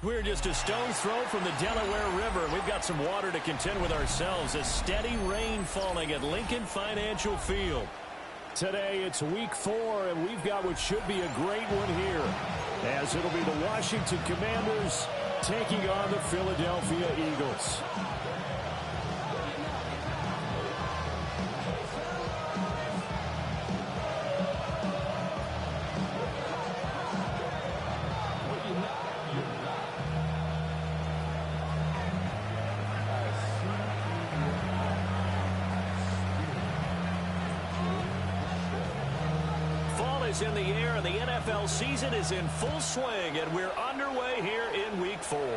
We're just a stone's throw from the Delaware River. We've got some water to contend with ourselves. A steady rain falling at Lincoln Financial Field. Today it's week 4, and we've got what should be a great one here, as it'll be the Washington Commanders taking on the Philadelphia Eagles. In the air, and the NFL season is in full swing, and we're underway here in week 4. And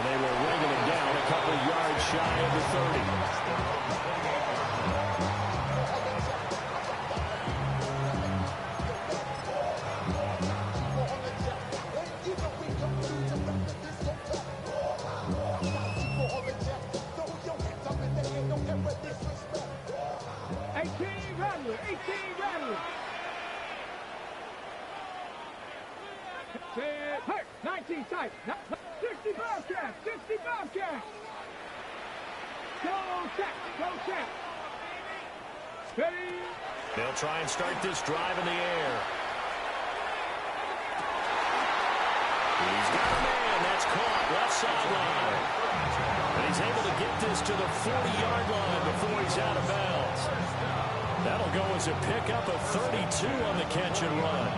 they will ring it down a couple yards shy of the 30. Hey, 19 tight. 60 Bobcats. 60 Bobcats. Go check. Go check. Ready. They'll try and start this drive in the air. He's got a man. That's caught left sideline. And he's able to get this to the 40-yard line before he's out of bounds. That'll go as a pickup of 32 on the catch and run.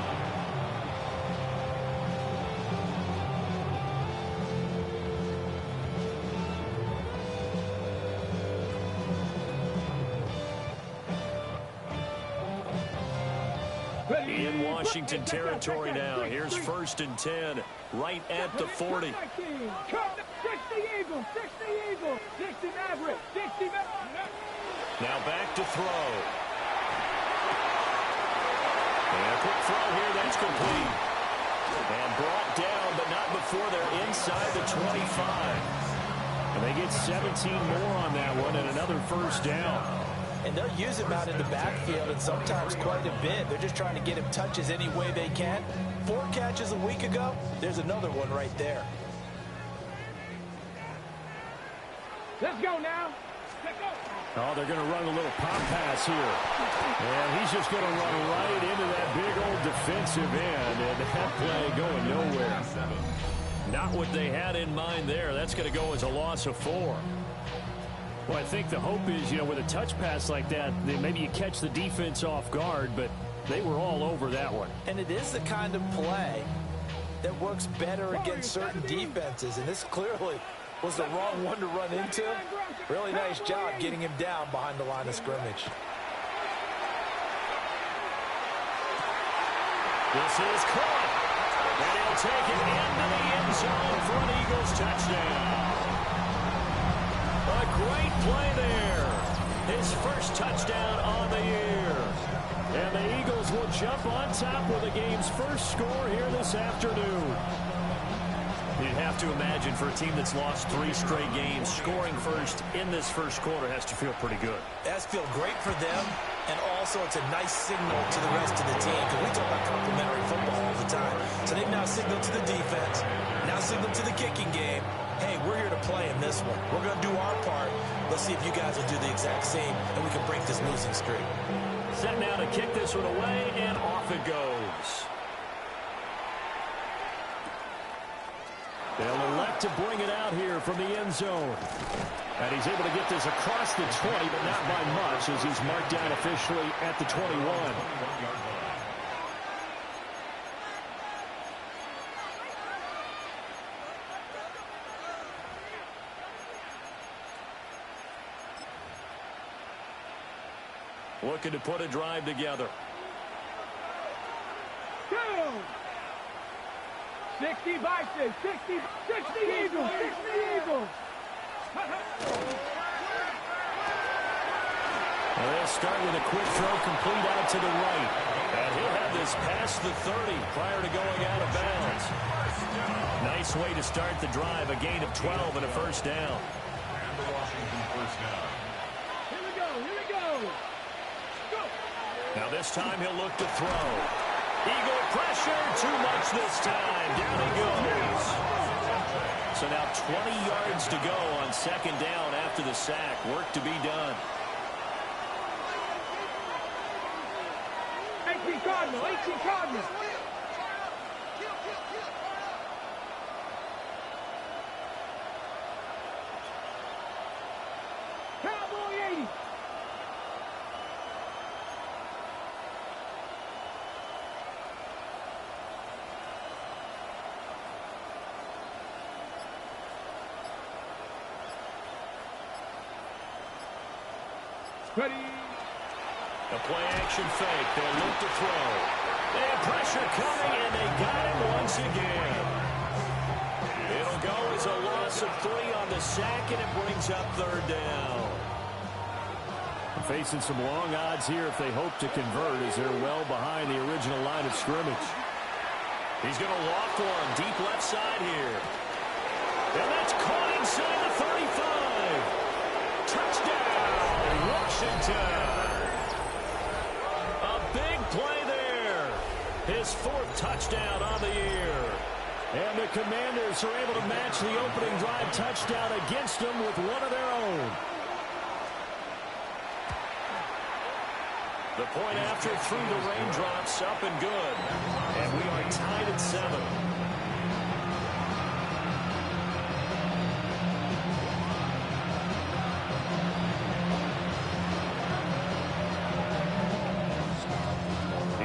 In Washington territory now. Here's 1st and 10, right at the 40. 60 Eagles, 60 Eagles, 60 Maverick, 60 Maverick. Now back to throw. And a quick throw here, that's complete. And brought down, but not before they're inside the 25. And they get 17 more on that one and another 1st down. And they'll use him out in the backfield, and sometimes quite a bit. They're just trying to get him touches any way they can. 4 catches a week ago. There's another one right there. Let's go now. Let's go. Oh, they're going to run a little pop pass here. And he's just going to run right into that big old defensive end. And that play going nowhere. Not what they had in mind there. That's going to go as a loss of 4. Well, I think the hope is, with a touch pass like that, maybe you catch the defense off guard, but they were all over that one. And it is the kind of play that works better against certain defenses, and this clearly was the wrong one to run into. Really nice job getting him down behind the line of scrimmage. This is caught, and he'll take it into the end zone for an Eagles touchdown. A great play there. His first touchdown on the year. And the Eagles will jump on top with the game's first score here this afternoon. You'd have to imagine for a team that's lost 3 straight games, scoring first in this first quarter has to feel pretty good. That's feel great for them, and also it's a nice signal to the rest of the team, because we talk about complementary football all the time. So they've now signaled to the defense, now signaled to the kicking game, hey, we're here to play in this one. We're going to do our part. Let's see if you guys will do the exact same, and we can break this losing streak. Set now to kick this one away, and off it goes. They'll elect to bring it out here from the end zone. And he's able to get this across the 20, but not by much, as he's marked down officially at the 21. Looking to put a drive together. Go! 60 Vikings, 60 Eagles, 60 Eagles. Well, they'll start with a quick throw complete out to the right. And he'll have this past the 30 prior to going out of bounds. Nice way to start the drive, a gain of 12 and a 1st down. Here we go, here we go. Go! Now this time he'll look to throw. Eagle pressure, too much this time. Down he goes. So now 20 yards to go on second down after the sack. Work to be done. 18 Cardinal, 18 Cardinal. Cowboy 80. Ready. A play action fake. They'll look to throw. They have pressure coming, and they got him once again. It'll go as a loss of 3 on the sack, and it brings up third down. Facing some long odds here if they hope to convert as they're well behind the original line of scrimmage. He's going to loft one deep left side here. And that's caught inside the 35. Touchdown, Washington. A big play there. His 4th touchdown on the year. And the Commanders are able to match the opening drive touchdown against them with one of their own. The point after through the raindrops, up and good. And we are tied at 7.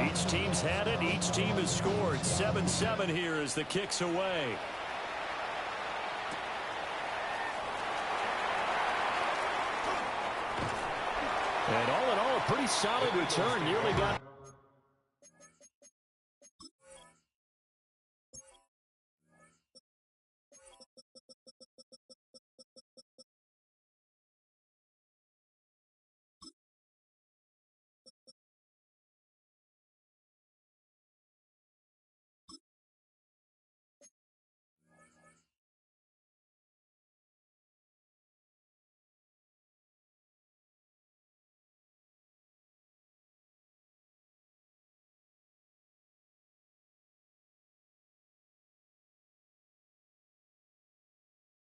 Each team's had it. Each team has scored. 7-7 here as the kick's away. And all in all, a pretty solid return. Nearly got...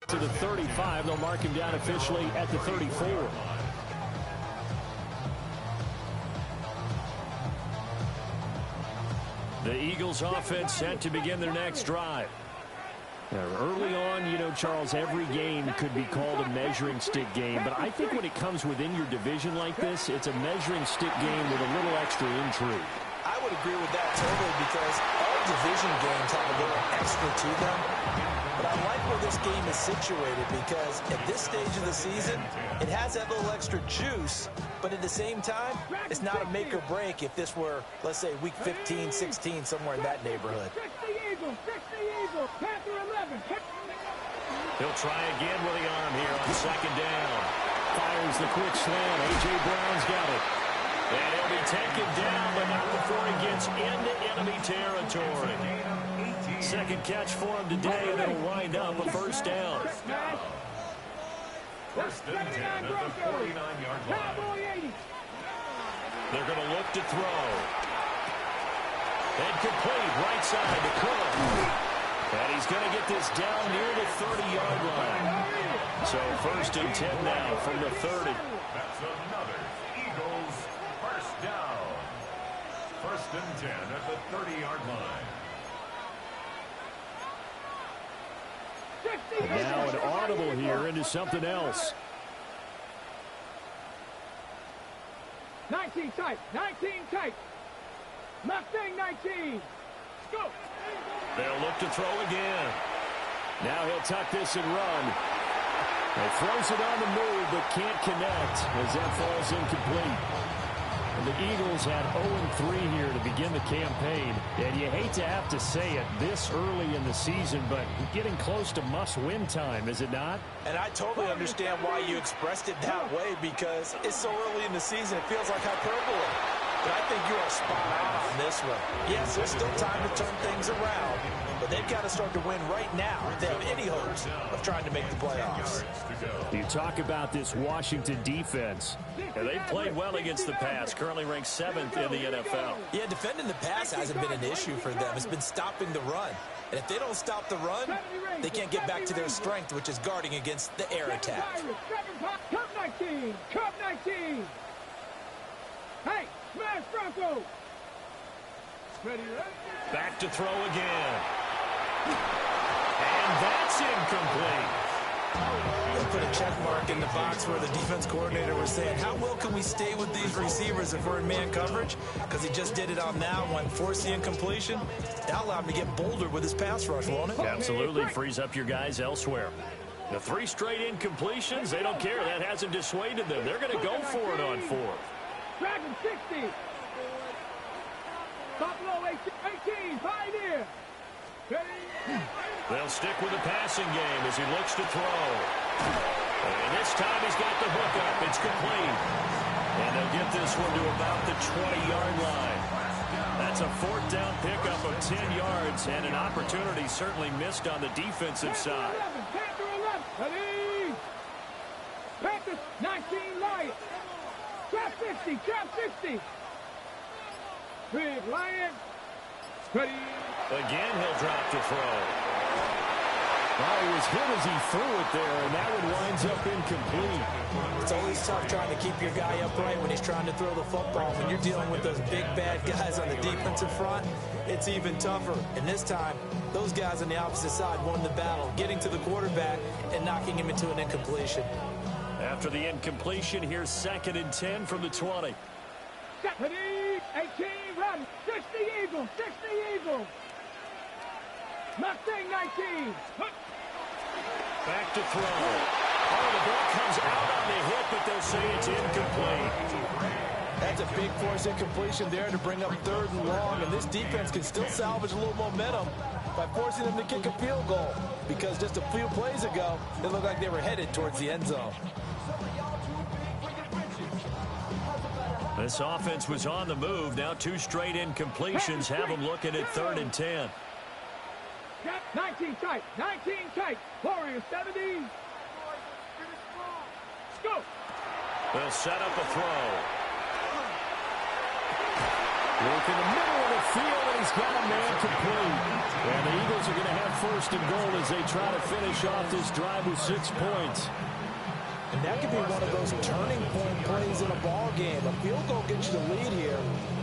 to the 35. They'll mark him down officially at the 34. The Eagles offense set to begin their next drive. Now, early on, you know, Charles, every game could be called a measuring stick game, but I think when it comes within your division like this, it's a measuring stick game with a little extra intrigue. I would agree with that totally because all division games have a little extra to them. But I like where this game is situated because at this stage of the season, it has that little extra juice, but at the same time, it's not a make or break if this were, let's say, week 15, 16, somewhere in that neighborhood. He'll try again with the arm here on second down. Fires the quick slant. A.J. Brown's got it. And he'll be taken down, but not before he gets into enemy territory. Second catch for him today, and it'll wind up a first down. First and 10 at the 49-yard line. They're going to look to throw. And complete right side to Cook. And he's going to get this down near the 30-yard line. So first and 10 now from the 30. That's another Eagles first down. First and 10 at the 30-yard line. Now an audible here into something else. 19 tight, 19 tight. Mustang 19. Go. They'll look to throw again. Now he'll tuck this and run. He throws it on the move, but can't connect as that falls incomplete. And the Eagles had 0-3 here to begin the campaign. And you hate to have to say it this early in the season, but getting close to must-win time, is it not? And I totally understand why you expressed it that way because it's so early in the season, it feels like hyperbole. But I think you are spot on this one. Yes, there's still time to turn things around, but they've got to start to win right now if they have any hopes of trying to make the playoffs. You talk about this Washington defense. And they've played well against the pass, currently ranked 7th in the NFL. Yeah, defending the pass hasn't been an issue for them. It's been stopping the run. And if they don't stop the run, they can't get back to their strength, which is guarding against the air attack. Cup 19! Cup 19! Hey, smash Bronco! Ready, back to throw again. And that's incomplete. They put a check mark in the box where the defense coordinator was saying, how well can we stay with these receivers if we're in man coverage? Because he just did it on that one, forced the incompletion. That allowed him to get bolder with his pass rush, won't it? Absolutely, frees up your guys elsewhere. The 3 straight incompletions, they don't care. That hasn't dissuaded them. They're going to go for it on 4th. Dragon 60! Buffalo 18, Pioneer! They'll stick with the passing game as he looks to throw. And this time he's got the hook up. It's complete. And they'll get this one to about the 20-yard line. That's a 4th down pickup of 10 yards and an opportunity certainly missed on the defensive side. Panther 11, ready! Panthers 19, Lions! Trap 60, trap 60! Big Lion, ready! Again, he'll drop to throw. Well, he was hit as he threw it there, and that one winds up incomplete. It's always tough trying to keep your guy upright when he's trying to throw the football. When you're dealing with those big, bad guys on the defensive front, it's even tougher. And this time, those guys on the opposite side won the battle, getting to the quarterback and knocking him into an incompletion. After the incompletion, here's 2nd and 10 from the 20. Ready, 18, run, 60 Eagles, 60 Eagles! Mustang 19. Back to throw. Oh, the ball comes out on the hit, but they'll say it's incomplete. That's a big force incompletion there to bring up 3rd and long, and this defense can still salvage a little momentum by forcing them to kick a field goal, because just a few plays ago, it looked like they were headed towards the end zone. This offense was on the move. Now 2 straight incompletions have them looking at 3rd and 10. 19 tight, 19 tight. Warriors 70. Go. They'll set up a throw. Work in the middle of the field, and he's got a man complete. And the Eagles are going to have 1st and goal as they try to finish off this drive with 6 points. And that could be one of those turning point plays in a ball game. A field goal gets you the lead here,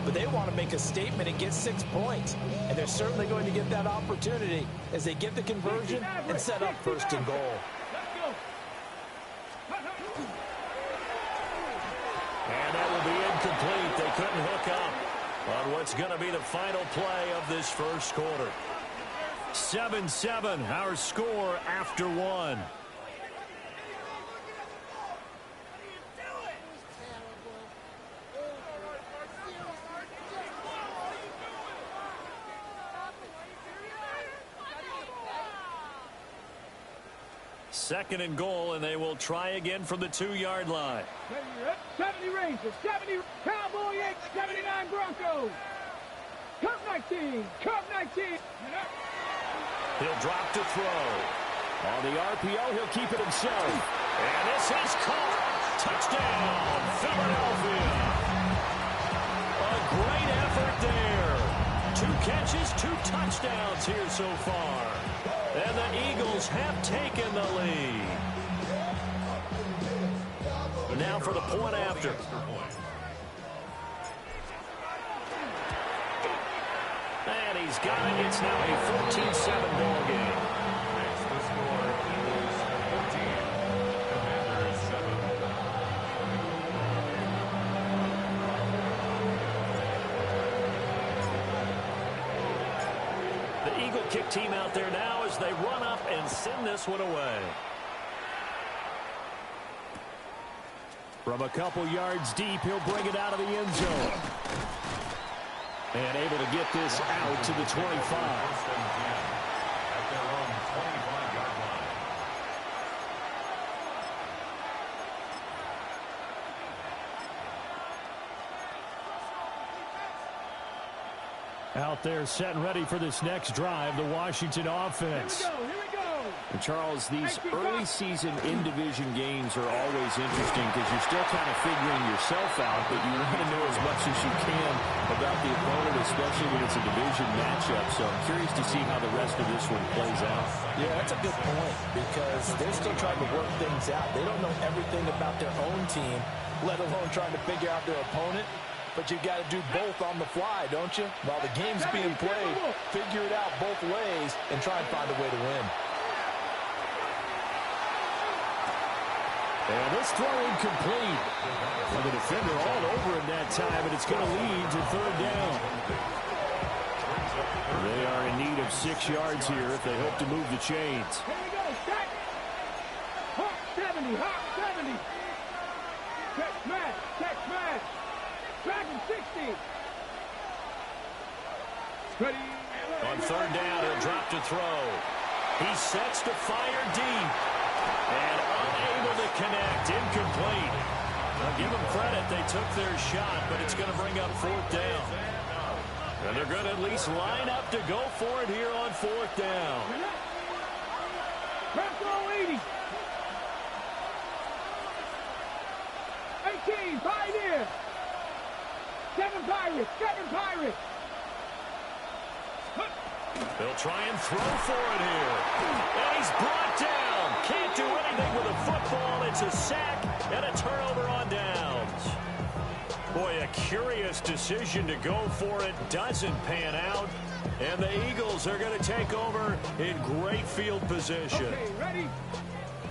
but they want to make a statement and get 6 points. And they're certainly going to get that opportunity as they get the conversion and set up 1st and goal. And that will be incomplete. They couldn't hook up on what's going to be the final play of this 1st quarter. 7-7, our score after 1. Second and goal, and they will try again from the 2-yard line. 70 Rangers, 70 Cowboy 8, 79 Broncos. Cup 19, Cup 19. He'll drop to throw. On the RPO, he'll keep it himself. And this is caught. Touchdown, Philadelphia. A great effort there. 2 catches, 2 touchdowns here so far. And the Eagles have taken the lead. Now for the point after. And he's got it. It's now a 14-7 ball game. The Eagle kick team out there now as they run up and send this one away. From a couple yards deep, he'll bring it out of the end zone. And able to get this out to the 25. Out there set and ready for this next drive, the Washington offense. Here we go. And Charles, these early season in-division games are always interesting because you're still kind of figuring yourself out, but you want to know as much as you can about the opponent, especially when it's a division matchup. So I'm curious to see how the rest of this one plays out. Yeah, that's a good point because they're still trying to work things out. They don't know everything about their own team, let alone trying to figure out their opponent. But you got to do both on the fly, don't you? While the game's being played, figure it out both ways and try and find a way to win. And this throw incomplete. Well, the defender all over him that time, and it's going to lead to third down. They are in need of 6 yards here if they hope to move the chains. Here we go. Set. Hawk 70. Hawk 70. Check smash. Check smash. Dragon 60. Ready. On third down, he'll drop to throw. He sets to fire deep. And unable to connect. Incomplete. I'll give them credit. They took their shot, but it's going to bring up fourth down. And they're going to at least line up to go for it here on fourth down. Press roll 80. 18. Pioneer. 7 Pirates. 7 Pirates. They'll try and throw for it here. And he's brought down. Can't do anything with a football. It's a sack and a turnover on downs. Boy, a curious decision to go for it. Doesn't pan out. And the Eagles are going to take over in great field position. Okay, ready?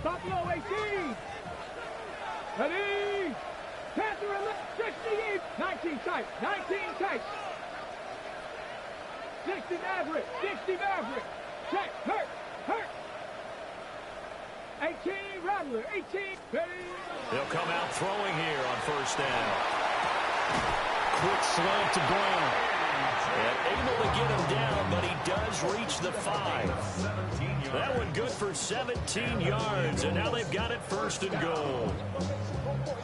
Buffalo 18. Ready? Panther 68. 19 tight. 19 tight. 60 Maverick. 60 Maverick. Check. Hurt. Hurt. 18 Rattler. 18. Ready? They'll come out throwing here on first down. Quick slant to Brown. And able to get him down, but he does reach the 5. That one good for 17 yards, and now they've got it first and goal.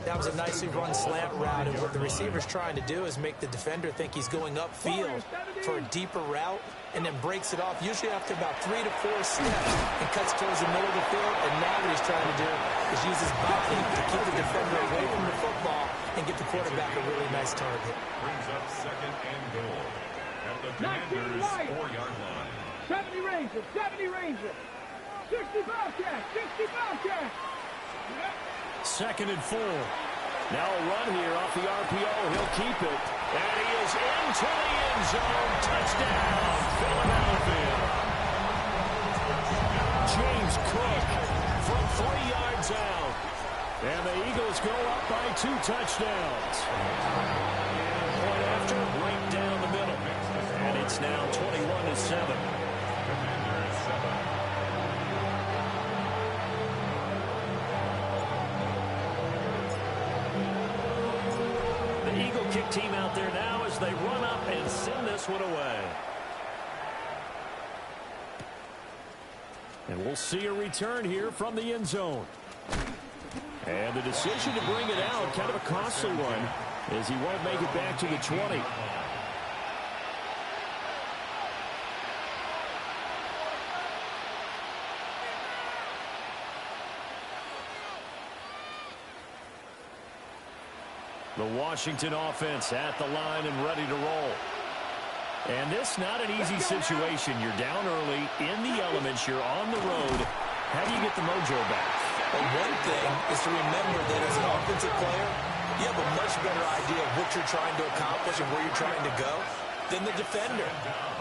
That was a nicely run slant route, and what the receiver's trying to do is make the defender think he's going upfield for a deeper route and then breaks it off, usually after about 3 to 4 steps, and cuts towards the middle of the field. And now what he's trying to do is use his body to keep the defender away from the football and get the quarterback a really nice target. Brings up second and goal at the Commanders' 4-yard line. 70 Rangers. 70 Rangers. 60 Bobcats. 60 Bobcats. Second and 4. Now a run here off the RPO. He'll keep it. And he is into the end zone. Touchdown, Philadelphia. James Cook from 3 yards out. And the Eagles go up by 2 touchdowns. Point after, right down the middle. And it's now 21-7. Eagle kick team out there now as they run up and send this one away. And we'll see a return here from the end zone. And the decision to bring it out, kind of a costly one, as he won't make it back to the 20. The Washington offense at the line and ready to roll. And this not an easy situation. You're down early, in the elements, you're on the road. How do you get the mojo back? Well, one thing is to remember that as an offensive player, you have a much better idea of what you're trying to accomplish and where you're trying to go than the defender.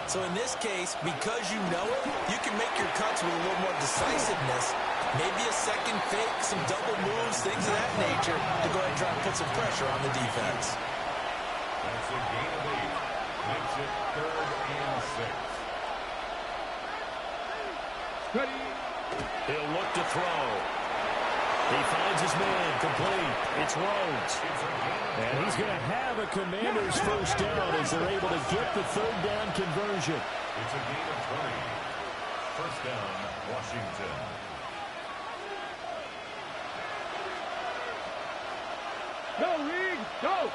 So in this case, because you know it, you can make your cuts with a little more decisiveness. Maybe a second fake, some double moves, things of that nature to go ahead and try and put some pressure on the defense. That's a gain of 8. Makes it 3rd and 6. Ready? He'll look to throw. He finds his man complete. It's Rhodes. And he's going to have a Commander's first down as they're able to get the third down conversion. It's a gain of 20. First down, Washington. Go, Reed. Go.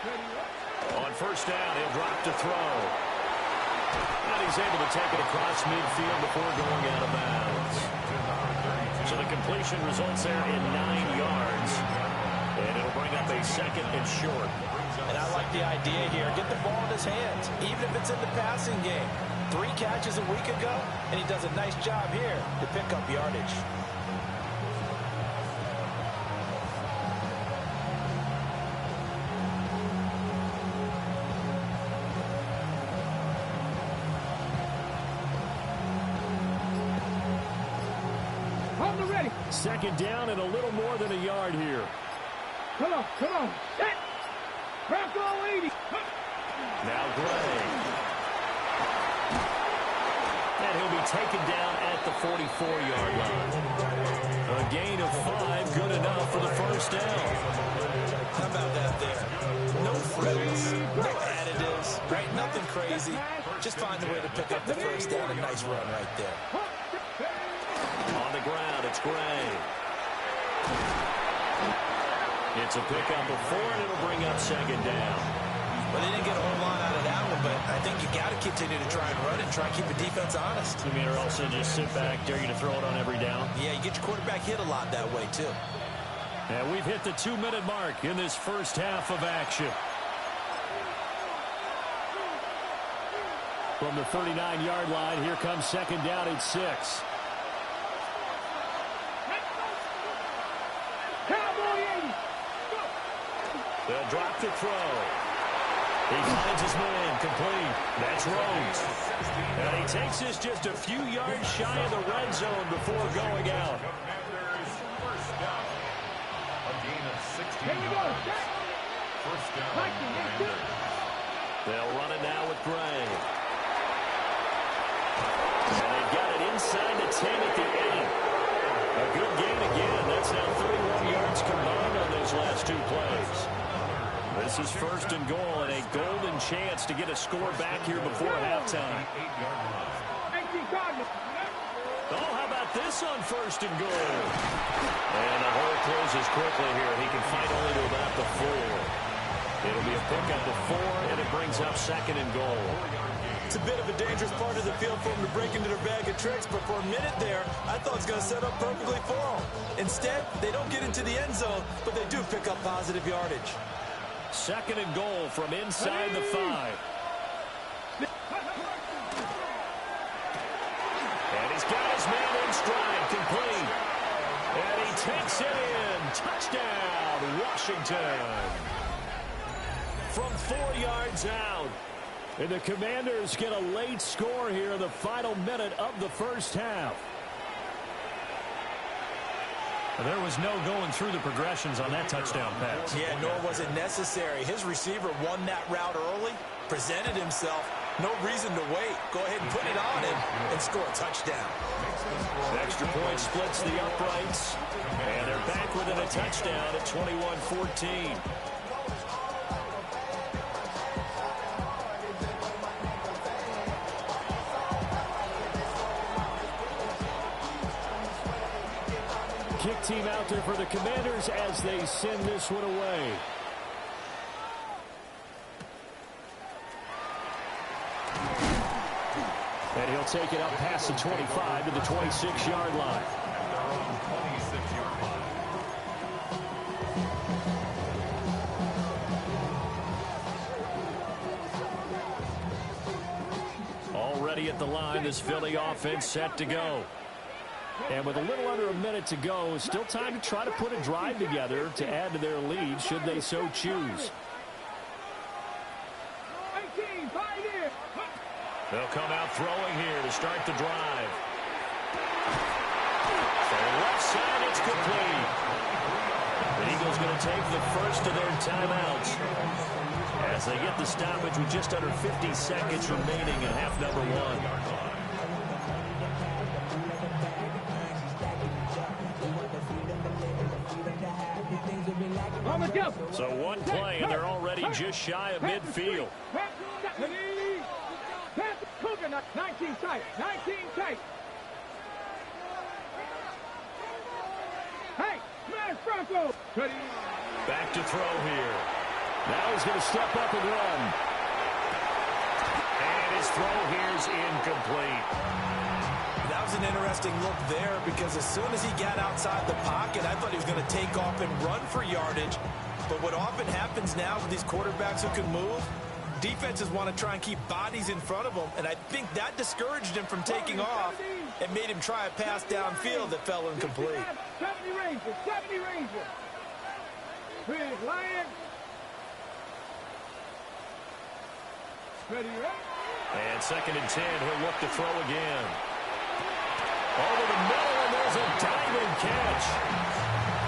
On first down, he'll drop to throw. And he's able to take it across midfield before going out of bounds. So the completion results there in 9 yards. And it'll bring up a 2nd and short. And I like the idea here. Get the ball in his hands, even if it's in the passing game. 3 catches a week ago, and he does a nice job here to pick up yardage. On the ready. 2nd down and a little more than a yard here. Come on, come on. Set. Bronco 80. Now Gray. And he'll be taken down at the 44-yard line. A gain of 5, good enough for the first down. How about that there? No frills, no additives, right? Nothing crazy. Just find a way to pick up the first down. A nice run right there. On the ground, it's Gray. It's a pickup of 4, and it'll bring up 2nd down. Well, they didn't get a whole lot out of that one, but I think you got to continue to try and run it and try and keep the defense honest. You mean, or also just sit back, dare you to throw it on every down? Yeah, you get your quarterback hit a lot that way, too. And we've hit the 2-minute mark in this first half of action. From the 39-yard line, here comes 2nd down at 6. Cowboy 80. They'll drop to throw. He finds his man, complete. That's Rhodes. And he takes this just a few yards shy of the red zone before going out. First down. A gain of 16 Here we go. yards. First down. They'll run it now with Gray. And they've got it inside the 10 at the 8. A good gain again. That's now 31 yards combined on those last 2 plays. This is 1st and goal and a golden chance to get a score back here before halftime. Oh, how about this on 1st and goal? And the hole closes quickly here. He can fight only to about the 4. It'll be a pickup of 4, and it brings up 2nd and goal. It's a bit of a dangerous part of the field for them to break into their bag of tricks, but for a minute there, I thought it was going to set up perfectly for them. Instead, they don't get into the end zone, but they do pick up positive yardage. 2nd and goal from inside the 5. And he's got his man in stride, complete. And he takes it in. Touchdown, Washington. From 4 yards out. And the Commanders get a late score here in the final minute of the first half. There was no going through the progressions on that touchdown pass. Yeah, nor was it necessary. His receiver won that route early, presented himself. No reason to wait. Go ahead and put it on him and score a touchdown. Extra point splits the uprights. And they're back within a touchdown at 21-14. Kick team out there for the Commanders as they send this one away. And he'll take it up past the 25 to the 26-yard line. Already at the line, this Philly offense set to go. And with a little under a minute to go, still time to try to put a drive together to add to their lead should they so choose. They'll come out throwing here to start the drive. For the left side, it's complete. The Eagles going to take the first of their timeouts as they get the stoppage with just under 50 seconds remaining in half number 1. So one play, and they're already just shy of midfield. 19 tight. 19 tight. Hey, smash Bronco. Back to throw here. Now he's going to step up and run. And his throw here's incomplete. That was an interesting look there because as soon as he got outside the pocket, I thought he was going to take off and run for yardage. But what often happens now with these quarterbacks who can move, defenses want to try and keep bodies in front of them, and I think that discouraged him from taking off and made him try a pass downfield that fell incomplete. 70 Ranger, 70 Ranger. Big Lion. Ready, And 2nd and 10, he'll look to throw again. Over the middle, and there's a diving catch.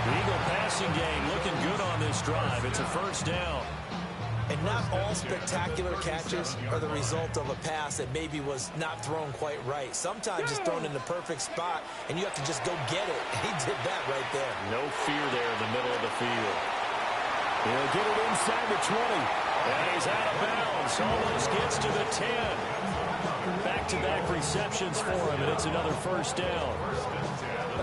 The Eagle passing game looking good on this drive. It's a first down. And not all spectacular catches are the result of a pass that maybe was not thrown quite right. Sometimes it's thrown in the perfect spot, and you have to just go get it. He did that right there. No fear there in the middle of the field. He'll get it inside the 20. And he's out of bounds. Almost gets to the 10. Back-to-back receptions for him, and it's another first down.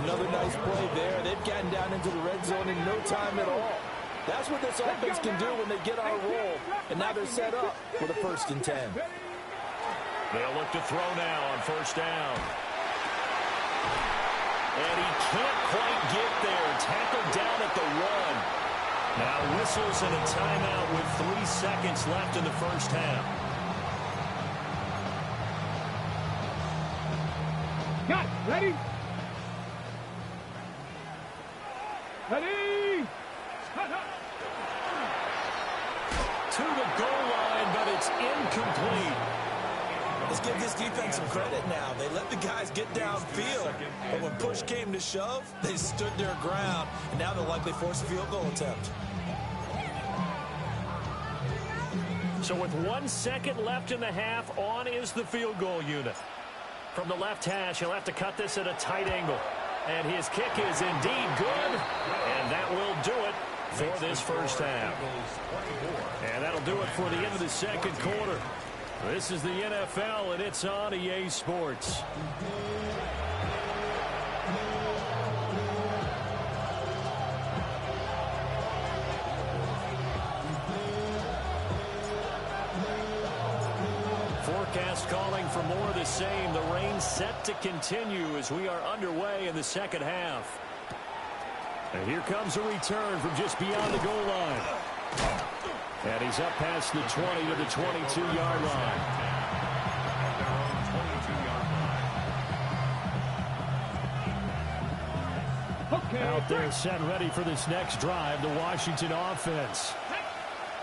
Another nice play there. They've gotten down into the red zone in no time at all. That's what this offense can do when they get on a roll. And now they're set up for the 1st and 10. They'll look to throw now on first down. And he can't quite get there. Tackled down at the 1. Now whistles and a timeout with 3 seconds left in the first half. Got it. Ready? Ready? To the goal line, but it's incomplete. Let's give this defense some credit now. They let the guys get downfield, but when push came to shove, they stood their ground, and now they'll likely force a field goal attempt. So with 1 second left in the half, on is the field goal unit. From the left hash, he'll have to cut this at a tight angle. And his kick is indeed good, and that will do it for this first half. And that'll do it for the end of the second quarter. This is the NFL, and it's on EA Sports. Forecast calling for more of the same. The rain set to continue as we are underway in the second half. And here comes a return from just beyond the goal line. And he's up past the 20 to the 22-yard line. Out there set ready for this next drive, the Washington offense.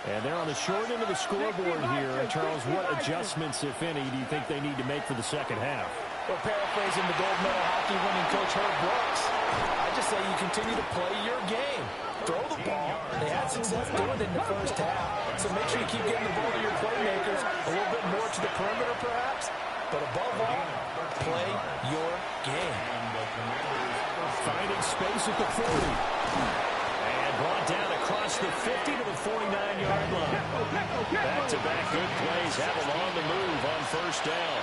And they're on the short end of the scoreboard here. Charles, what adjustments, if any, do you think they need to make for the second half? Well, paraphrasing the gold medal hockey winning coach Herb Brooks, I just say you continue to play your game. Throw the ball. They had success doing it in the first half. So make sure you keep getting the ball to your playmakers, a little bit more to the perimeter perhaps. But above all, play your game. Finding space at the 40. And brought down across the 50 to the 49-yard line. Back-to-back good plays have him on the move on first down.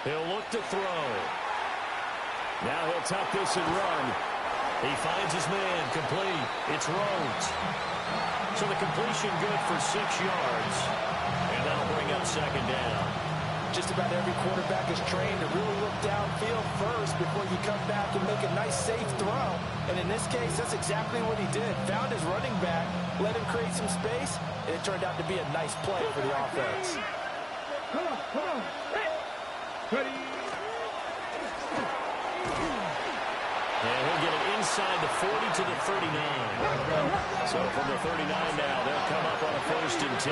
He'll look to throw. Now he'll tuck this and run. He finds his man, complete. It's Rhodes. So the completion good for 6 yards. And that'll bring up second down. Just about every quarterback is trained to really look downfield first before you come back and make a nice, safe throw. And in this case, that's exactly what he did. Found his running back, let him create some space, and it turned out to be a nice play for the offense. Come on. Ready? And he'll get it inside the 40 to the 39. So from the 39 now, they'll come up on a 1st and 10.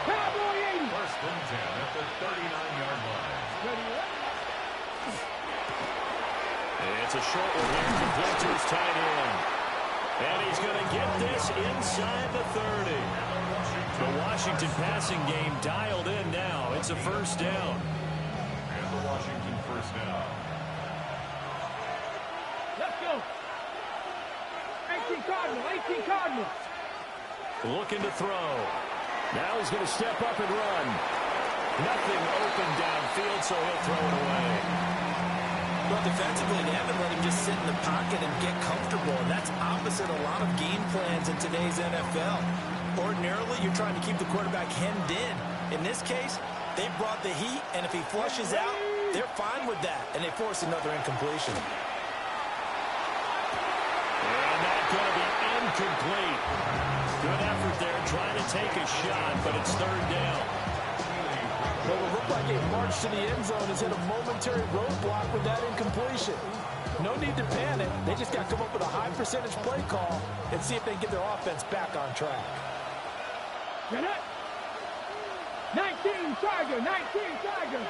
Cowboy 80. 1st and 10 at the 39-yard line. It's a short one here. Complete to his tight end. And he's going to get this inside the 30. The Washington passing game dialed in now. It's a first down. And the Washington first down. Let's go. 18 Cardinals. Looking to throw. Now he's going to step up and run. Nothing open downfield, so he'll throw it away. The Well, defensively, they haven't let him just sit in the pocket and get comfortable, and that's opposite a lot of game plans in today's NFL. Ordinarily, you're trying to keep the quarterback hemmed in. In this case, they brought the heat, and if he flushes out, they're fine with that, and they force another incompletion. And that's going to be incomplete. Good effort there, trying to take a shot, but it's third down. Well, it looked like a march to the end zone has hit a momentary roadblock with that incompletion. No need to panic. They just got to come up with a high percentage play call and see if they can get their offense back on track. 19 Tiger, 19 Tiger.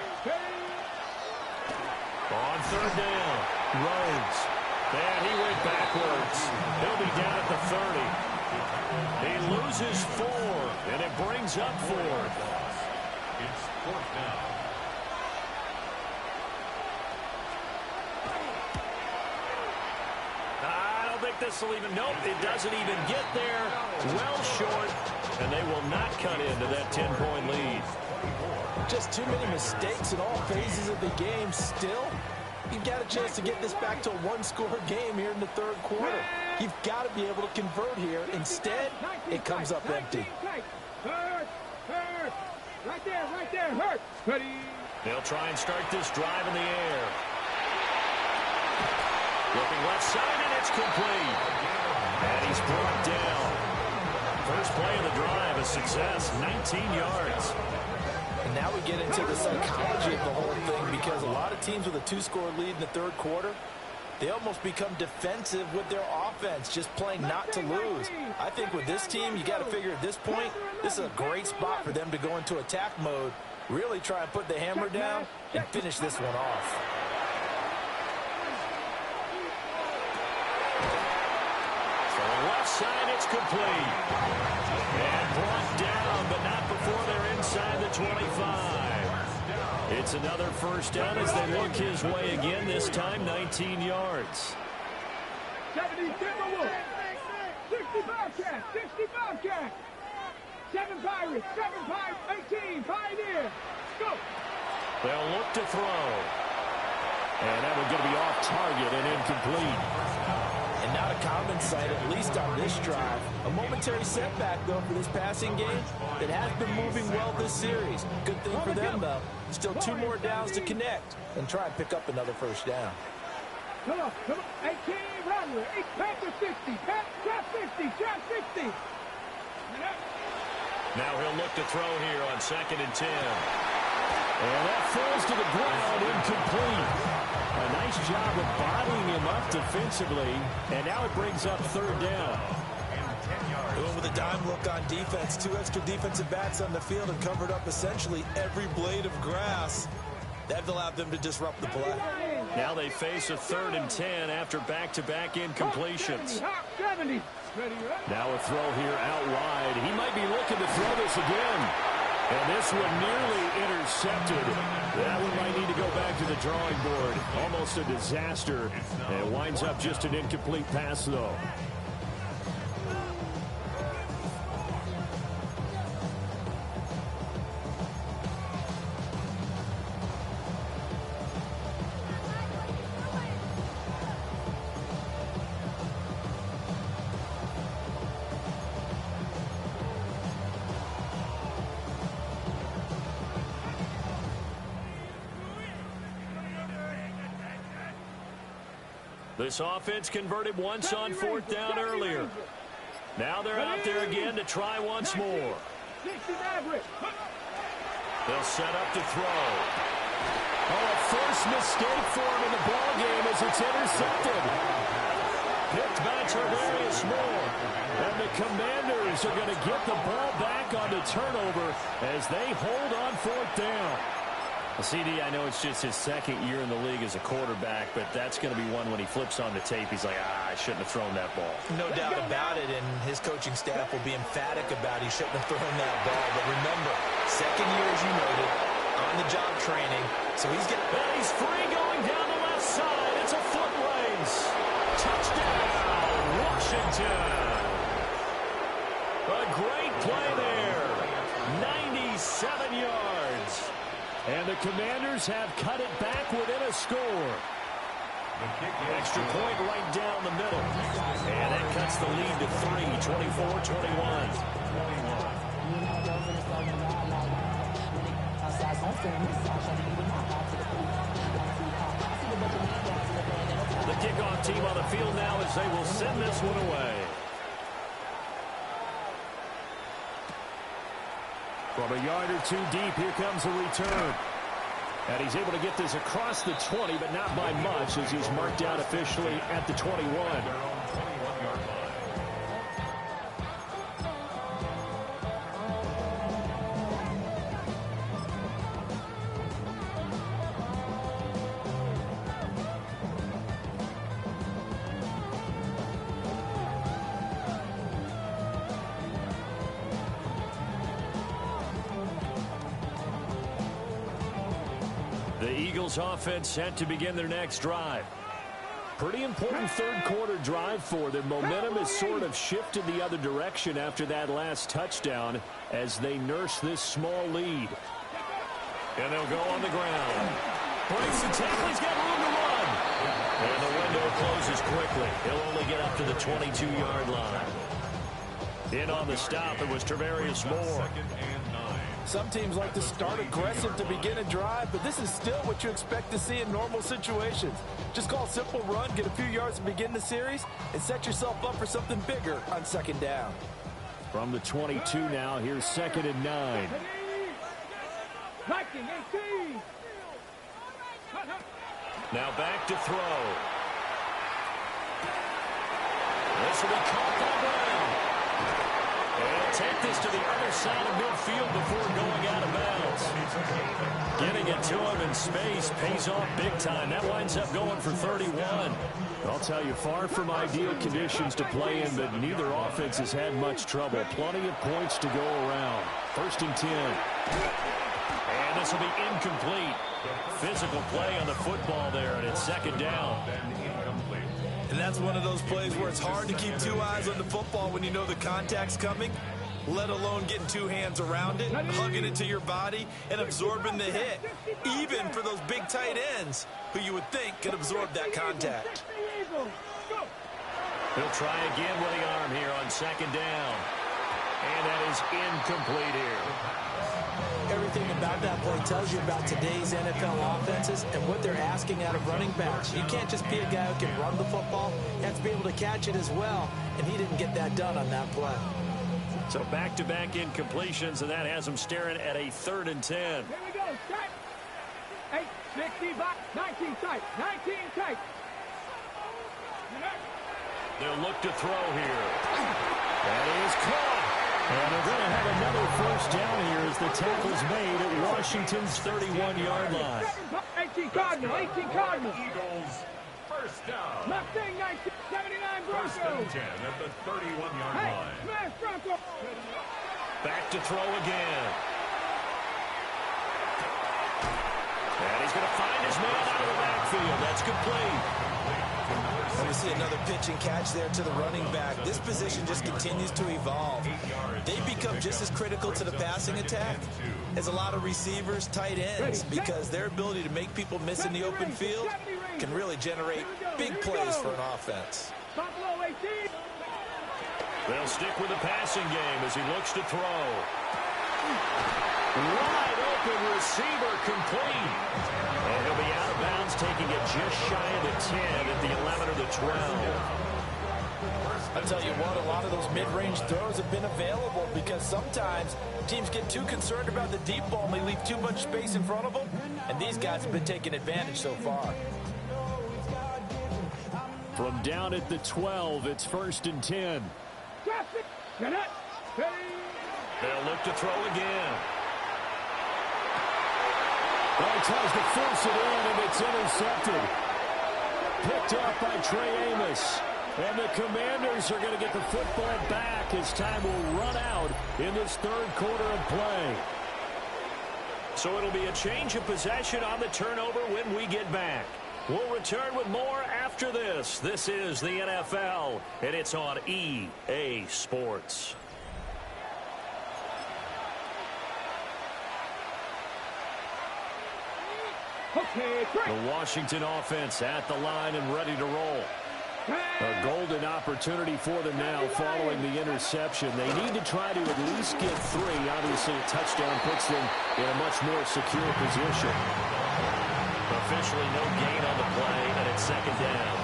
On third down, Rhodes. And he went backwards. He'll be down at the 30. He loses 4, and it brings up 4th. It's fourth down. I don't think this will even, nope, it doesn't even get there. Well short, and they will not cut into that 10-point lead. Just too many mistakes in all phases of the game. Still, you've got a chance to get this back to a one-score game here in the third quarter. You've got to be able to convert here. Instead, it comes up empty. Hurt. Right there, hurt. Ready. They'll try and start this drive in the air. Looking left side, and it's complete. And he's brought down. First play of the drive, a success, 19 yards. And now we get into the psychology of the whole thing, because a lot of teams with a 2-score lead in the third quarter, they almost become defensive with their offense, just playing not to lose. I think with this team, you got to figure at this point, this is a great spot for them to go into attack mode, really try and put the hammer down and finish this one off. Left side, it's complete. And brought down, but not before they're inside the 25. It's another first down as they look his way again, this time 19 yards. 70 Timberwolves. 60 Bobcats. 60 Bobcats. 7 Pirates. 18 Pioneers. Go. They'll look to throw. And that one's going to be off target and incomplete. And not a common sight, at least on this drive. A momentary setback, though, for this passing game that has been moving well this series. Good thing for them, though. Still 2 more downs to connect and try and pick up another first down. Come on. 18 Rodler. 8 Panther 60. Trap 60. Trap 60. Now he'll look to throw here on 2nd and 10. And that falls to the ground, incomplete. A nice job of bodying him up defensively, and now it brings up third down. Going with a dime look on defense, 2 extra defensive backs on the field and covered up essentially every blade of grass. That allowed them to disrupt the play. Now they face a 3rd and 10 after back-to-back incompletions. 70. Now a throw here out wide. He might be looking to throw this again. And this one nearly intercepted. That one might need to go back to the drawing board. Almost a disaster. And it winds up just an incomplete pass, though. This offense converted once on 4th down earlier. Now they're out there again to try once more. They'll set up to throw. Oh, a first mistake for him in the ballgame as it's intercepted. Picked by Tarvarius Moore. And the Commanders are going to get the ball back on the turnover as they hold on 4th down. Well, CD, I know it's just his 2nd year in the league as a quarterback, but that's going to be one when he flips on the tape, he's like, I shouldn't have thrown that ball. No doubt about it, and his coaching staff will be emphatic about he shouldn't have thrown that ball. But remember, 2nd year, as you noted, on-the-job training, so he's getting... And he's free going down the left side. It's a foot race. Touchdown, Washington. A great play there. 97 yards. And the Commanders have cut it back within a score. Extra point right down the middle. And that cuts the lead to 3, 24-21. The kickoff team on the field now as they will send this one away. From a yard or two deep, here comes a return. And he's able to get this across the 20, but not by much as he's marked out officially at the 21. The Eagles offense set to begin their next drive. Pretty important third quarter drive for them. Momentum has sort of shifted the other direction after that last touchdown as they nurse this small lead. And they'll go on the ground. Breaks the tackle. He's got room to run. And the window closes quickly. He'll only get up to the 22-yard line. In on the stop, it was Travarius Moore. Some teams like to start aggressive to begin a drive, but this is still what you expect to see in normal situations. Just call a simple run, get a few yards to begin the series, and set yourself up for something bigger on second down. From the 22 now, here's 2nd and 9. 19-18. Now back to throw. This will be caught by Brown. And he'll take this to the other side of midfield before going out of bounds. Getting it to him in space pays off big time. That winds up going for 31. I'll tell you, far from ideal conditions to play in, but neither offense has had much trouble. Plenty of points to go around. 1st and 10. And this will be incomplete. Physical play on the football there, and it's 2nd down. And that's one of those plays where it's hard to keep two eyes on the football when you know the contact's coming, let alone getting two hands around it, hugging it to your body, and absorbing the hit, even for those big tight ends who you would think could absorb that contact. He'll try again with the arm here on 2nd down. And that is incomplete here. Everything about that play tells you about today's NFL offenses and what they're asking out of running backs. You can't just be a guy who can run the football. You have to be able to catch it as well, and he didn't get that done on that play. So back-to-back incompletions, and that has him staring at a 3rd and 10. Here we go. Tight. 8, 65, 19 tight. 19 tight. They'll look to throw here. That is caught. And they're going to have another 1st down here as the tackle's made at Washington's 31-yard line. 18 Cardinal. 18 Cardinal. Eagles, 1st down. Mustang 1979 Broncos. 1st and 10 at the 31-yard Hey, line. smash Bronco. Back to throw again. And he's going to find his man out of the backfield. That's complete. And we see another pitch and catch there to the running back. This position just continues to evolve. They become just as critical to the passing attack as a lot of receivers, tight ends, because their ability to make people miss in the open field can really generate big plays for an offense. Buffalo 18. They'll stick with the passing game as he looks to throw. Wide open receiver complete. And he'll be out of bounds, taking it just shy of the 10 at the 11 or the 12. I'll tell you what, a lot of those mid-range throws have been available because sometimes teams get too concerned about the deep ball and they leave too much space in front of them, and these guys have been taking advantage so far. From down at the 12, it's 1st and 10. They'll look to throw again. Well, he tries to force it in, and it's intercepted. Picked up by Trey Amos. And the Commanders are going to get the football back as time will run out in this 3rd quarter of play. So it'll be a change of possession on the turnover when we get back. We'll return with more after this. This is the NFL, and it's on EA Sports. The Washington offense at the line and ready to roll. A golden opportunity for them now following the interception. They need to try to at least get 3. Obviously, a touchdown puts them in a much more secure position. Officially no gain on the play, and it's second down.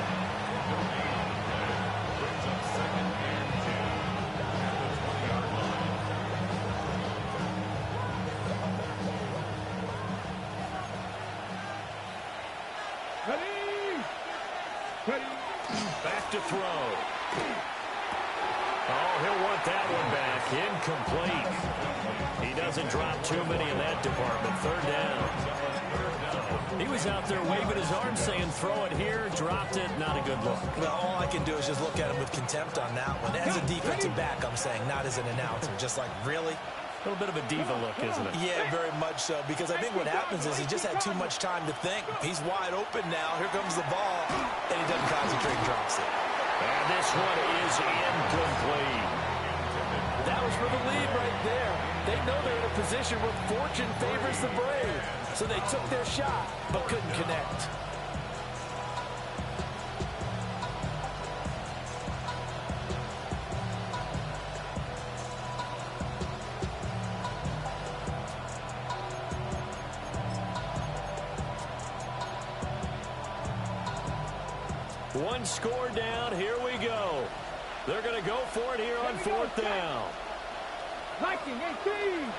Back to throw. Oh, he'll want that one back. Incomplete. He doesn't drop too many in that department. Third down. He was out there waving his arms saying, throw it here, dropped it. Not a good look. Well, all I can do is just look at him with contempt on that one. As a defensive back, I'm saying, not as an announcer. Just like, really? A little bit of a diva look, isn't it? Yeah, very much so. Because I think what happens is he just had too much time to think. He's wide open now. Here comes the ball. And he doesn't concentrate and drops it. And this one is incomplete. That was for the lead right there. They know they're in a position where fortune favors the brave. So they took their shot, but couldn't connect. One score down. Here we go. They're going to go for it here on 4th down. Viking 18.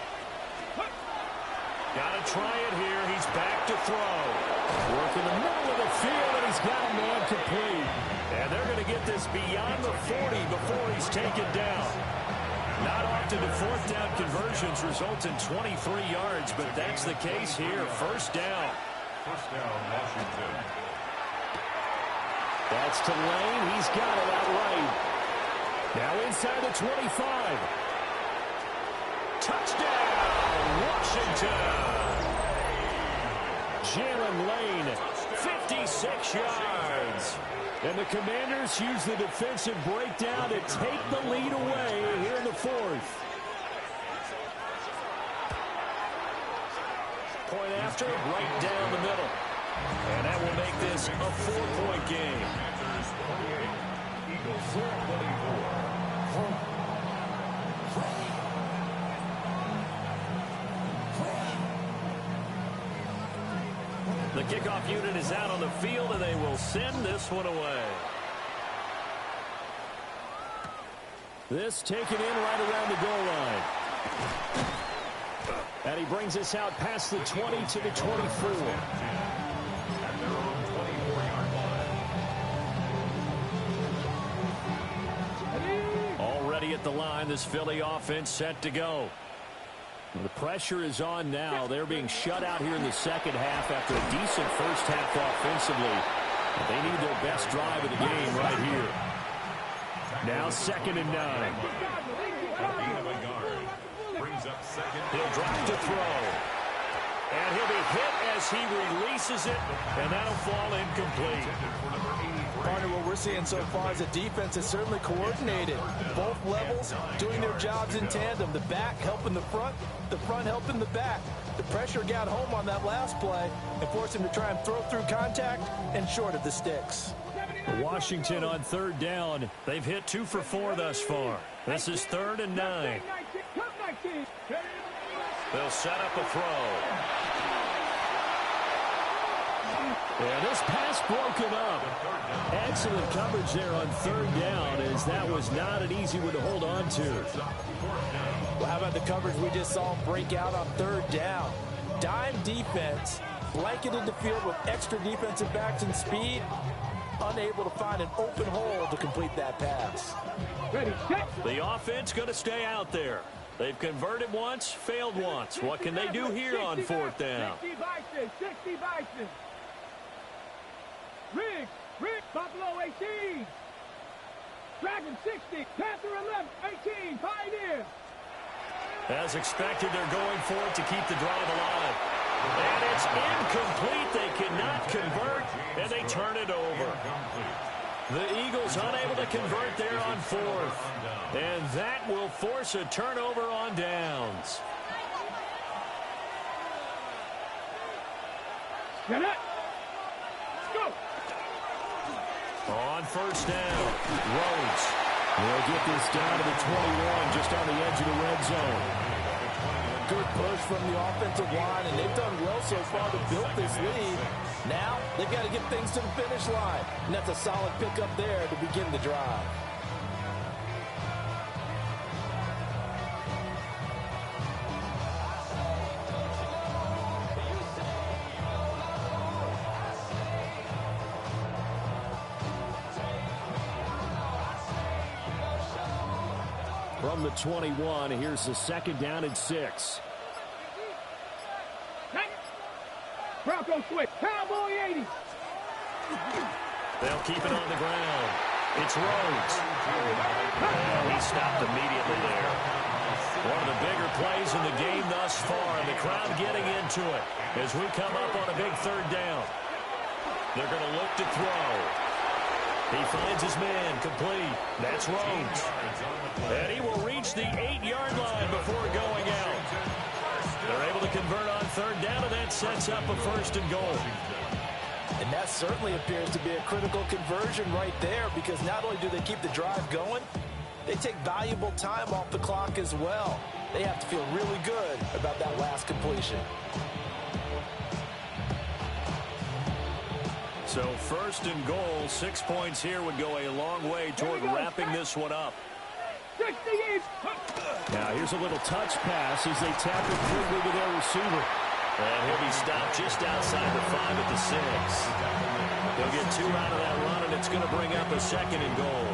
Got to try it here. He's back to throw. Work in the middle of the field, and he's got a man complete. And they're going to get this beyond the 40 before he's taken down. Not often do 4th down conversions result in 23 yards, but that's the case here. First down. First down, Washington. That's to Lane. He's got it outright. Now inside the 25. Touchdown, Washington. Jalen Lane, 56 yards. And the Commanders use the defensive breakdown to take the lead away here in the 4th. Point after, right down the middle. And that will make this a 4-point game. Eagles 24. The kickoff unit is out on the field, and they will send this one away. This taken in right around the goal line. And he brings us out past the 20 to the 24. Already at the line, this Philly offense set to go. The pressure is on now. They're being shut out here in the second half after a decent first half offensively. They need their best drive of the game right here. Now 2nd and 9. He'll drop to throw. And he'll be hit as he releases it, and that'll fall incomplete. Partner, what we're seeing so far is a defense that's certainly coordinated. Both levels doing their jobs in tandem. The back helping the front helping the back. The pressure got home on that last play and forced him to try and throw through contact and short of the sticks. Washington on 3rd down. They've hit 2 for 4 thus far. This is 3rd and 9. They'll set up a throw. And this pass broken up. Excellent coverage there on 3rd down, as that was not an easy one to hold on to. Well, how about the coverage we just saw break out on 3rd down? Dime defense, blanketed the field with extra defensive backs and speed, unable to find an open hole to complete that pass. The offense going to stay out there. They've converted once, failed once. What can they do here on 4th down? 60 Bison. Riggs, Buffalo 18. Dragon 60, Panther 11, 18, Pioneer. As expected, they're going for it to keep the drive alive. And it's incomplete. They cannot convert, and they turn it over. The Eagles unable to convert there on 4th. And that will force a turnover on downs. Get it. Go. On first down, Rhodes. They'll get this down to the 21, just on the edge of the red zone. Good push from the offensive line, and they've done well so far to build this lead. Now, they've got to get things to the finish line, and that's a solid pickup there to begin the drive. From the 21, here's the 2nd down and 6. Bronco switch. Cowboy 80. They'll keep it on the ground. It's Rhodes. Oh, he stopped immediately there. One of the bigger plays in the game thus far, and the crowd getting into it as we come up on a big 3rd down. They're going to look to throw. He finds his man, complete. That's Rhodes. And he will reach the 8-yard line before going out. They're able to convert on 3rd down, and that sets up a 1st and goal. And that certainly appears to be a critical conversion right there, because not only do they keep the drive going, they take valuable time off the clock as well. They have to feel really good about that last completion. So 1st and goal, 6 points here would go a long way toward wrapping this one up. 68. Now here's a little touch pass as they tap it quickly to their receiver. And he'll be stopped just outside the 5 at the 6. They'll get 2 out of that run, and it's going to bring up a 2nd and goal.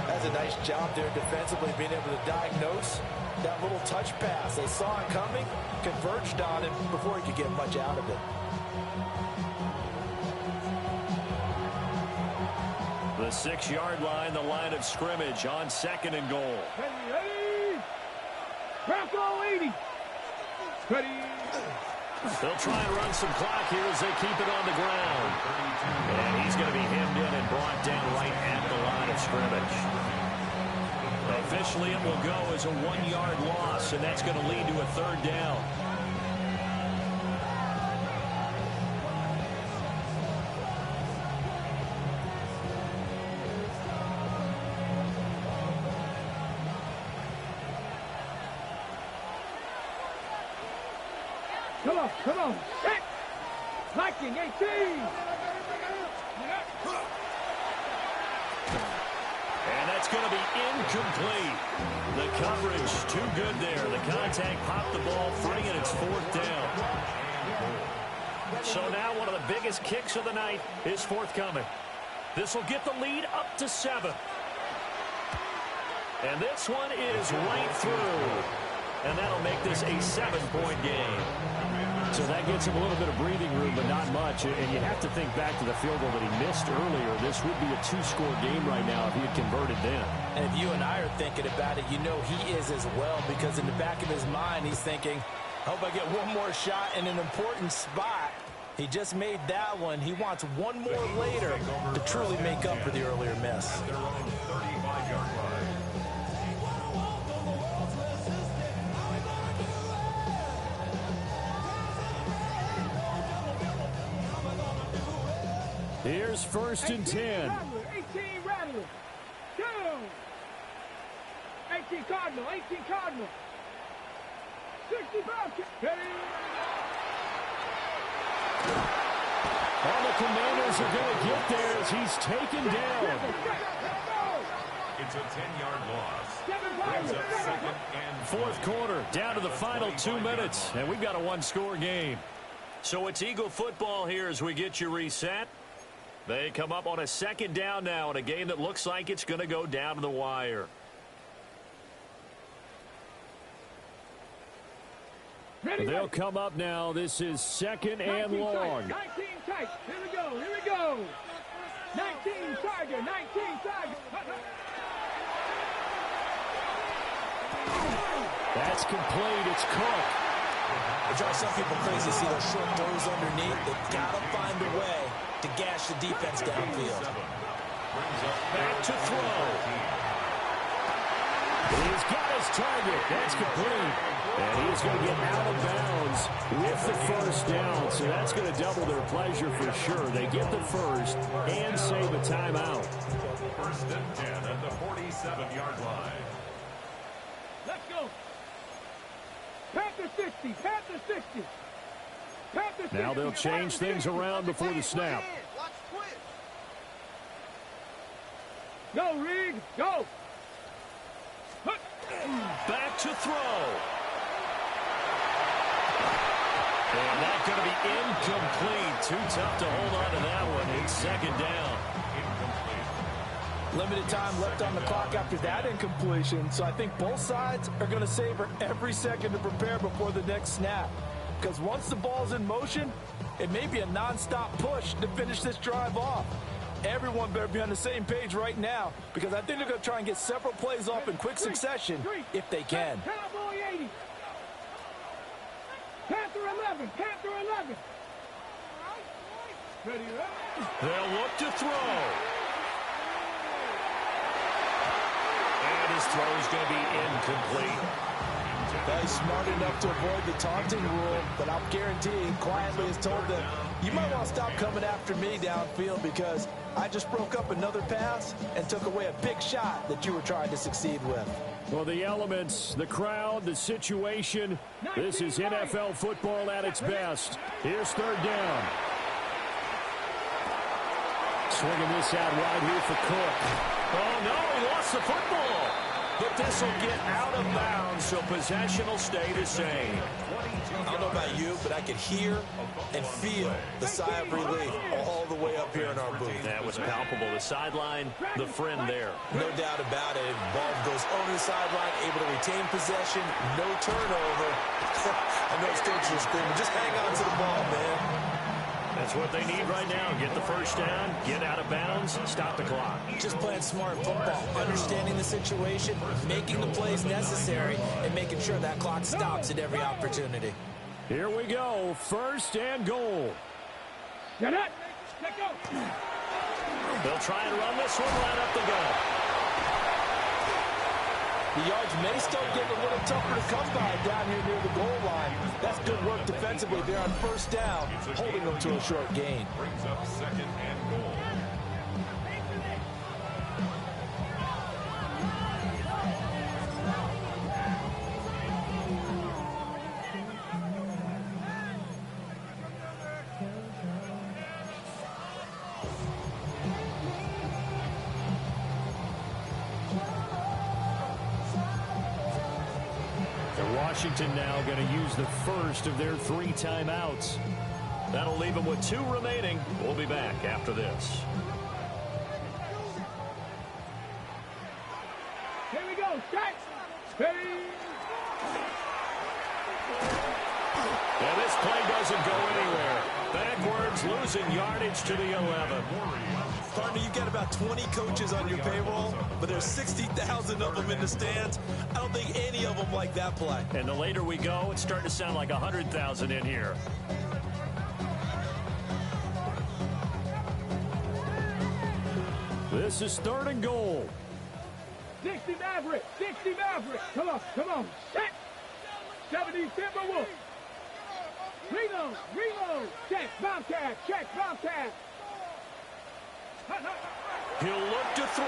That's a nice job there defensively, being able to diagnose that little touch pass. They saw it coming, converged on it before he could get much out of it. The 6-yard line, the line of scrimmage on 2nd and goal. Ready. Bronco 80. Ready. They'll try and run some clock here as they keep it on the ground. And he's going to be hemmed in and brought down right at the line of scrimmage. Officially, it will go as a 1-yard loss, and that's going to lead to a 3rd down. Come on. Hit. Liking 18. And that's going to be incomplete. The coverage too good there. The contact popped the ball free, and it's 4th down. So now one of the biggest kicks of the night is forthcoming. This will get the lead up to 7. And this one is right through. And that'll make this a 7-point game. So that gets him a little bit of breathing room, but not much. And you have to think back to the field goal that he missed earlier. This would be a 2-score game right now if he had converted then. And if you and I are thinking about it, you know he is as well, because in the back of his mind, he's thinking, I hope I get one more shot in an important spot. He just made that one. He wants one more later to truly make up for the earlier miss. Their own 35-yard line. Here's 1st and 10. 18 Rattler. 2. 18 Cardinal. 18 Cardinal. 65. Ready. All the Commanders are going to get there as he's taken down. It's a 10-yard loss. Brings up 2nd and 4th quarter, down to the final 2 minutes, and we've got a 1-score game. So it's Eagle football here as we get you reset. They come up on a 2nd down now in a game that looks like it's going to go down to the wire. They'll come up now. This is 2nd and long. 19 tight. Here we go. Here we go. 19 Tiger. 19 Tiger. That's complete. It's Cook. It drives some people crazy to see those short throws underneath. They've got to find a way to gash the defense downfield. Back to throw. He's got his target. That's complete. And he's going to get out of bounds with the first down. So that's going to double their pleasure for sure. They get the first and save a timeout. First and 10 at the 47-yard line. Let's go. Panther 60. Panther 60. Panther 60. Now they'll change things around before the snap. Go, Reed. Go. Back to throw. And that's going to be incomplete. Too tough to hold on to that one. It's second down. Limited time left on the clock after that incompletion, so I think both sides are going to savor every second to prepare before the next snap. Because once the ball's in motion, it may be a nonstop push to finish this drive off. Everyone better be on the same page right now, because I think they're going to try and get several plays off in quick succession if they can. Cowboy 80. Panther 11. Panther 11. Ready up. They'll look to throw. And his throw is going to be incomplete. He's smart enough to avoid the taunting rule, but I'm guaranteeing quietly has told them, you might want to stop coming after me downfield because I just broke up another pass and took away a big shot that you were trying to succeed with. Well, the elements, the crowd, the situation, this is NFL football at its best. Here's third down. Swinging this out wide here for Cook. Oh, no, he lost the football. But this will get out of bounds, so possession will stay the same. I don't know about you, but I could hear and feel the sigh of relief all the way up here in our booth. That was palpable. The sideline, the friend there. No doubt about it. Ball goes over the sideline, able to retain possession, no turnover. I know it's dangerous, but just hang on to the ball, man. That's what they need right now. Get the first down, get out of bounds, stop the clock. Just playing smart football, understanding the situation, making the plays necessary, and making sure that clock stops at every opportunity. Here we go. First and goal. Get it. Let go. They'll try and run this one right up the gut. The yards may start getting a little tougher to come by down here near the goal line. That's good work defensively there on first down, holding them to a short gain. Brings up second and goal. Washington now going to use the first of their 3 timeouts. That'll leave them with 2 remaining. We'll be back after this. Here we go. Set. Ready. And this play doesn't go anywhere. Backwards, losing yardage to the 11. Partner, you got about 20 coaches on your payroll, but there's 60,000 of them in the stands. I don't think any of them like that play. And the later we go, it's starting to sound like 100,000 in here. This is third and goal. 60 Maverick. 60 Maverick. Come on. Come on. Set. 70 Timberwolves. Reload. Reload. Check. Bobcat. Check. Bobcat. He'll look to throw.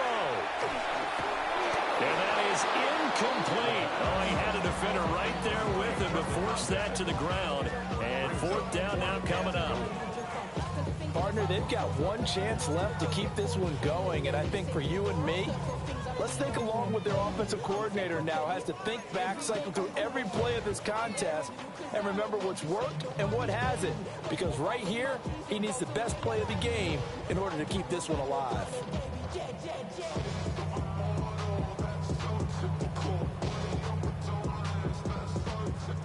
And that is incomplete. Oh, he had a defender right there with him to force that to the ground. And fourth down now coming up. Partner, they've got one chance left to keep this one going. And I think for you and me, let's think along with their offensive coordinator now. Has to think back, cycle through every play of this contest, and remember what's worked and what hasn't. Because right here, he needs the best play of the game in order to keep this one alive.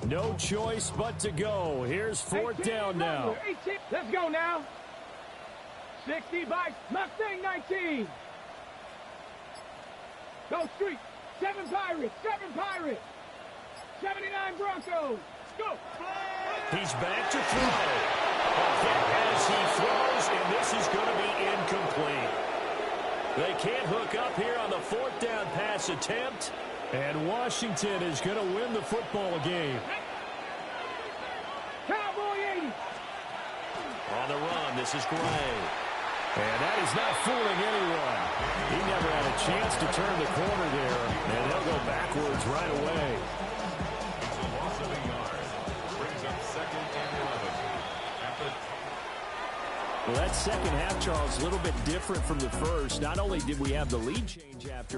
No choice but to go. Here's fourth down now. 18. Let's go now. 60 by Mustang 19. Go Street. 7 Pirates. 7 Pirates. 79 Broncos. Go. He's back to throw. A hit as he throws, and this is going to be incomplete. They can't hook up here on the fourth down pass attempt, And Washington is going to win the football game. Cowboy 80. On the run, this is Gray. And that is not fooling anyone. He never had a chance to turn the corner there, and they'll go backwards right away. It's a loss of a yard. Brings up 2nd and 11. Well, that second half, Charles, a little bit different from the first. Not only did we have the lead change after